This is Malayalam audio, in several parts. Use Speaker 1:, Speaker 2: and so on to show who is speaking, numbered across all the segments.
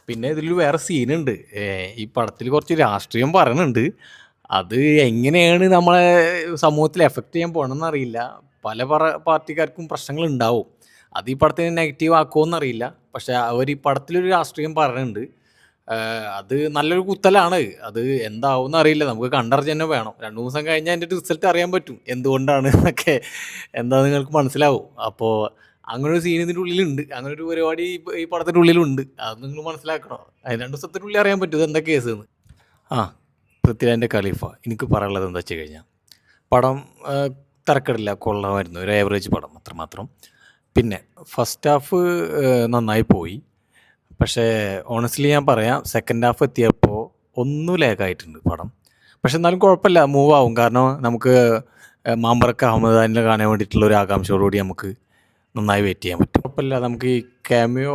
Speaker 1: പിന്നെ ഇതില് വേറെ സീനുണ്ട്. ഈ പടത്തില് കുറച്ച് രാഷ്ട്രീയം പറയണുണ്ട്. അത് എങ്ങനെയാണ് നമ്മളെ സമൂഹത്തിൽ എഫക്ട് ചെയ്യാൻ പോണന്നറിയില്ല. പല പാർട്ടിക്കാർക്കും പ്രശ്നങ്ങളുണ്ടാവും. അത് ഈ പടത്തിനെ നെഗറ്റീവ് ആക്കുമോന്നറിയില്ല. പക്ഷെ അവര് ഈ പടത്തിലൊരു രാഷ്ട്രീയം പറയണുണ്ട്. അത് നല്ലൊരു കുത്തലാണ്. അത് എന്താവുംന്നറിയില്ല. നമുക്ക് കണ്ടറിഞ്ഞ് തന്നെ വേണം. 2, 3 ദിവസം കഴിഞ്ഞാൽ അതിന്റെ റിസൾട്ട് അറിയാൻ പറ്റും. എന്തുകൊണ്ടാണ് എന്നൊക്കെ എന്താ നിങ്ങൾക്ക് മനസ്സിലാവും. അപ്പോ അങ്ങനൊരു സീൻ ഇതിന്റെ ഉള്ളിലുണ്ട്. അങ്ങനൊരു പരിപാടി ഈ പടത്തിന്റെ ഉള്ളിലുണ്ട്. അത് നിങ്ങൾ മനസ്സിലാക്കണം. അത് 2 ദിവസത്തിനുള്ളിൽ അറിയാൻ പറ്റും ഇതെന്താ കേസ്ന്ന്. ആ പൃഥ്വിരാജിന്റെ ഖലീഫ എനിക്ക് പറയാനുള്ളത് എന്താ വെച്ച് കഴിഞ്ഞാൽ പടം തരക്കേടില്ല, കൊള്ളാമായിരുന്നു. ഒരു ആവറേജ് പടം അത്രമാത്രം. പിന്നെ ഫസ്റ്റ് ഹാഫ് നന്നായി പോയി. പക്ഷേ ഓണസ്റ്റ്ലി ഞാൻ പറയാം, സെക്കൻഡ് ഹാഫ് എത്തിയപ്പോൾ ഒന്നും ലാഗായിട്ടുണ്ട് പടം. പക്ഷെ എന്നാലും കുഴപ്പമില്ല, മൂവ് ആവും. കാരണം നമുക്ക് മാമ്പറക്ക അഹമ്മദ് ഖാനിനെ കാണാൻ വേണ്ടിയിട്ടുള്ള ഒരു ആകാംക്ഷയോടുകൂടി നമുക്ക് നന്നായി വെയിറ്റ് ചെയ്യാൻ പറ്റും. കുഴപ്പമില്ല, നമുക്ക് ഈ ക്യാമിയോ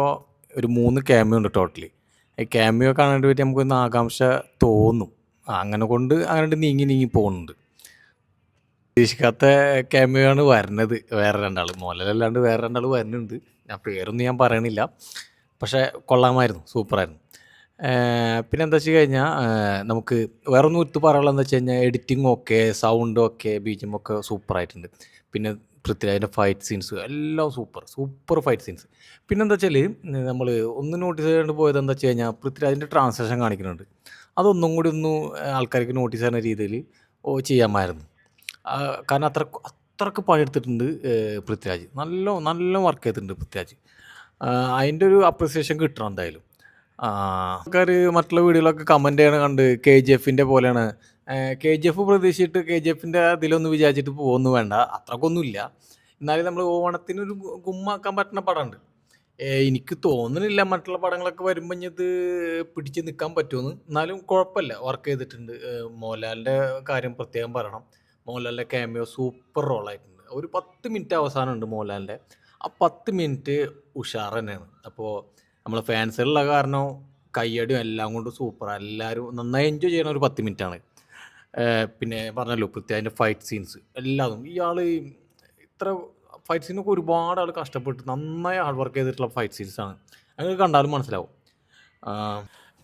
Speaker 1: ഒരു 3 ക്യാമിയോ ഉണ്ട് ടോട്ടലി. ഈ ക്യാമിയോ കാണാൻ വേണ്ടി നമുക്കൊന്ന് ആകാംക്ഷ തോന്നും. അങ്ങനെ കൊണ്ട് അങ്ങനെ നീങ്ങി പോകുന്നുണ്ട്. പ്രതീക്ഷിക്കാത്ത ക്യാമിയോ ആണ് വരുന്നത്. വേറെ 2 ആൾ, മോഹൻലാലല്ലാണ്ട് വേറെ 2 ആൾ വരുന്നുണ്ട്. ഞാൻ പേരൊന്നും ഞാൻ പറയണില്ല. പക്ഷേ കൊള്ളാമായിരുന്നു, സൂപ്പറായിരുന്നു. പിന്നെ എന്താ വെച്ച് കഴിഞ്ഞാൽ നമുക്ക് വേറൊന്നും എടുത്ത് പറയാനുള്ളതെന്ന് വെച്ച് കഴിഞ്ഞാൽ editing okay, sound okay, BGM ഒക്കെ സൂപ്പറായിട്ടുണ്ട്. പിന്നെ പൃഥ്വിരാജിൻ്റെ ഫൈറ്റ് സീൻസ് എല്ലാം സൂപ്പർ ഫൈറ്റ് സീൻസ്. പിന്നെന്താ വെച്ചാൽ നമ്മൾ ഒന്ന് നോട്ടീസ് ചെയ്തുകൊണ്ട് പോയത് എന്താ വെച്ച് കഴിഞ്ഞാൽ പൃഥ്വിരാജിൻ്റെ ട്രാൻസാക്ഷൻ കാണിക്കുന്നുണ്ട്. അതൊന്നും കൂടി ആൾക്കാർക്ക് നോട്ടീസ് ചെയ്യുന്ന രീതിയിൽ ചെയ്യാമായിരുന്നു. കാരണം അത്രക്ക് പണിയെടുത്തിട്ടുണ്ട് പൃഥ്വിരാജ്. നല്ല വർക്ക് ചെയ്തിട്ടുണ്ട് പൃഥ്വിരാജ്. അതിൻ്റെ ഒരു അപ്രിസിയേഷൻ കിട്ടണം എന്തായാലും. ആൾക്കാർ മറ്റുള്ള വീഡിയോകളൊക്കെ കമൻറ്റ് ചെയ്യണ കണ്ട് KGFൻ്റെ പോലെയാണ്. KGF പ്രതീക്ഷിച്ചിട്ട് KGFൻ്റെ ഇതിലൊന്നും വിചാരിച്ചിട്ട് പോകുന്നു വേണ്ട, അത്രക്കൊന്നുമില്ല. എന്നാലും നമ്മൾ ഓണത്തിനൊരു ഗുമ്മാക്കാൻ പറ്റുന്ന പടമുണ്ട്. എനിക്ക് തോന്നുന്നില്ല മറ്റുള്ള പടങ്ങളൊക്കെ വരുമ്പോൾ ഇനി ഇത് പിടിച്ച് നിൽക്കാൻ പറ്റുമെന്ന്. എന്നാലും കുഴപ്പമില്ല, വർക്ക് ചെയ്തിട്ടുണ്ട്. മോഹൻലാലിൻ്റെ കാര്യം പ്രത്യേകം പറയണം. മോഹൻലാലിൻ്റെ ക്യാമിയോ സൂപ്പർ റോളായിട്ടുണ്ട്. ഒരു 10 മിനിറ്റ് അവസാനമുണ്ട് മോഹൻലാലിൻ്റെ. ആ 10 മിനിറ്റ് ഉഷാർ തന്നെയാണ്. അപ്പോൾ നമ്മൾ ഫാൻസുള്ള കാരണം കയ്യടിയും എല്ലാം കൊണ്ട് സൂപ്പറാണ്. എല്ലാവരും നന്നായി എൻജോയ് ചെയ്യുന്ന ഒരു 10 മിനിറ്റാണ്. പിന്നെ പറഞ്ഞല്ലോ പൃഥ്വിരാജിൻ്റെ ഫൈറ്റ് സീൻസ് എല്ലാതും. ഇയാൾ ഇത്ര ഫൈറ്റ് സീനൊക്കെ ഒരുപാട് ആൾ കഷ്ടപ്പെട്ട് നന്നായി ഹാർഡ് വർക്ക് ചെയ്തിട്ടുള്ള ഫൈറ്റ് സീൻസാണ്. അങ്ങനെ കണ്ടാലും മനസ്സിലാവും.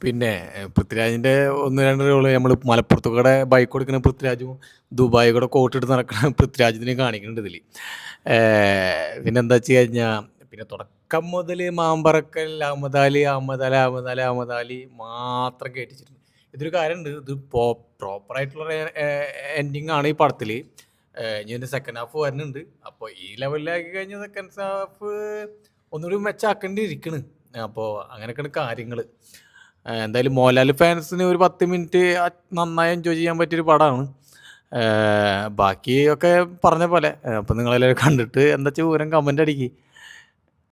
Speaker 1: പിന്നെ പൃഥ്വിരാജിൻ്റെ 1-2 റോള് നമ്മൾ മലപ്പുറത്ത് കൂടെ ബൈക്ക് കൊടുക്കുന്ന പൃഥ്വിരാജും ദുബായി കൂടെ കോട്ടിട്ട് നടക്കുന്ന പൃഥ്വിരാജിനെ കാണിക്കുന്നുണ്ട് ഇതിൽ. പിന്നെന്താ വെച്ച് കഴിഞ്ഞാൽ പിന്നെ തുടക്കം മുതൽ മാമ്പറക്കൽ അഹമ്മദാലി മാത്രം കേട്ടിട്ടുണ്ട്. ഇതൊരു കാര്യമുണ്ട്, ഇത് പ്രോപ്പറായിട്ടുള്ള എൻഡിങ് ആണ് ഈ പടത്തിൽ. ഇനി ഇതിൻ്റെ സെക്കൻഡ് ഹാഫ് വരുന്നുണ്ട്. അപ്പോൾ ഈ ലെവലിലാക്കി കഴിഞ്ഞാൽ സെക്കൻഡ് ഹാഫ് ഒന്നുകൂടി മെച്ചാക്കേണ്ടി ഇരിക്കണ്. അപ്പോൾ അങ്ങനെയൊക്കെയാണ് കാര്യങ്ങൾ. എന്തായാലും മോഹൻലാൽ ഫാൻസിന് ഒരു 10 മിനിറ്റ് നന്നായി എൻജോയ് ചെയ്യാൻ പറ്റിയൊരു പടമാണ്. ബാക്കിയൊക്കെ പറഞ്ഞ പോലെ. അപ്പോൾ നിങ്ങളെല്ലാവരും കണ്ടിട്ട് എന്താ വെച്ചാൽ വിവരം കമൻ്റ് അടിക്കുക.